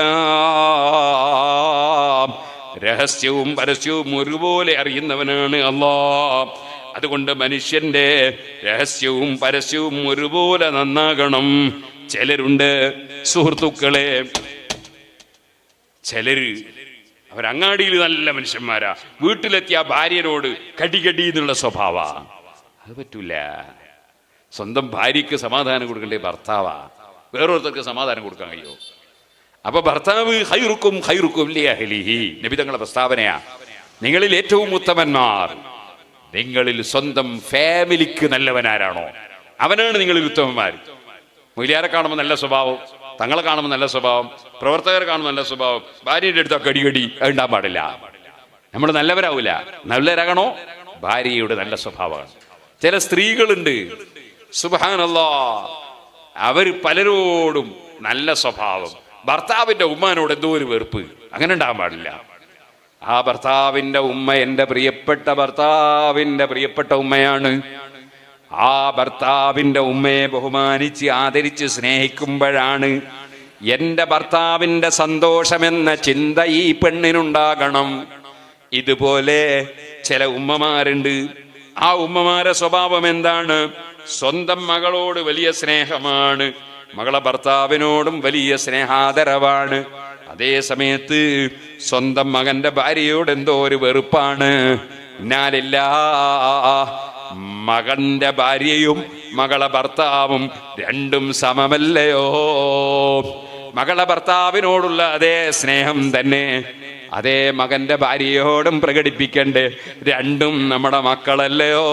രഹസ്യവും പരസ്യവും ഒരുപോലെ അറിയുന്നവനാണ് അല്ലാഹ്. അതുകൊണ്ട് മനുഷ്യന്റെ രഹസ്യവും പരസ്യവും ഒരുപോലെ നന്നാകണം. ചിലരുണ്ട് സുഹൃത്തുക്കളെ, ചിലര് അവരങ്ങാടിയിൽ നല്ല മനുഷ്യന്മാരാ, വീട്ടിലെത്തിയ ഭാര്യനോട് കടികടി എന്നുള്ള സ്വഭാവ. അത് പറ്റൂല. സ്വന്തം ഭാര്യയ്ക്ക് സമാധാനം കൊടുക്കേണ്ടേ ഭർത്താവാ, വേറൊരുത്തർക്ക് സമാധാനം കൊടുക്കാൻ കഴിയോ? അപ്പൊ ഭർത്താവ് ഖൈറുക്കും ഖൈറുക്കും ലിഅഹ്ലിഹി, നബി തങ്ങളുടെ പ്രസ്താവനയാ, നിങ്ങളിൽ ഏറ്റവും ഉത്തമന്മാർ നിങ്ങളിൽ സ്വന്തം ഫാമിലിക്ക് നല്ലവനാരാണോ അവനാണ് നിങ്ങളിൽ ഉത്തമന്മാർ. മൊയ്ലിയാരെ കാണുമ്പോൾ നല്ല സ്വഭാവം, തങ്ങളെ കാണുമ്പോൾ നല്ല സ്വഭാവം, പ്രവർത്തകരെ കാണുമ്പോൾ നല്ല സ്വഭാവം, ഭാര്യയുടെ അടുത്ത് കടികടി ഉണ്ടാകാൻ പാടില്ല. നമ്മൾ നല്ലവരാവൂല. നല്ലവരാകണോ? ഭാര്യയുടെ നല്ല സ്വഭാവമാണ്. ചില സ്ത്രീകളുണ്ട് സുബ്ഹാനല്ലാഹ്, അവർ പലരോടും നല്ല സ്വഭാവം, ഭർത്താവിന്റെ ഉമ്മാനോട് എന്തോ ഒരു വെറുപ്പ്, അങ്ങനെ ഉണ്ടാകാൻ പാടില്ല. ആ ഭർത്താവിന്റെ ഉമ്മ എൻ്റെ പ്രിയപ്പെട്ട ഭർത്താവിന്റെ പ്രിയപ്പെട്ട ഉമ്മയാണ്. ആ ഭർത്താവിന്റെ ഉമ്മയെ ബഹുമാനിച്ച് ആദരിച്ച് സ്നേഹിക്കുമ്പോഴാണ് എൻ്റെ ഭർത്താവിന്റെ സന്തോഷമെന്ന ചിന്ത ഈ പെണ്ണിനുണ്ടാകണം. ഇതുപോലെ ചില ഉമ്മമാരുണ്ട്. ആ ഉമ്മമാരെ സ്വഭാവം എന്താണ്? സ്വന്തം മകളോട് വലിയ സ്നേഹമാണ്, മകളെ ഭർത്താവിനോടും വലിയ സ്നേഹാദരവാണ്. അതേ സമയത്ത് സ്വന്തം മകന്റെ ഭാര്യയോട് എന്തോ ഒരു വെറുപ്പാണ്. ഇന്നാലില്ല, മകന്റെ ഭാര്യയും മകളെ ഭർത്താവും രണ്ടും സമമല്ലയോ? മകളെ ഭർത്താവിനോടുള്ള അതേ സ്നേഹം തന്നെ അതേ മകന്റെ ഭാര്യയോടും പ്രകടിപ്പിക്കണ്ടേ? രണ്ടും നമ്മുടെ മക്കളല്ലയോ?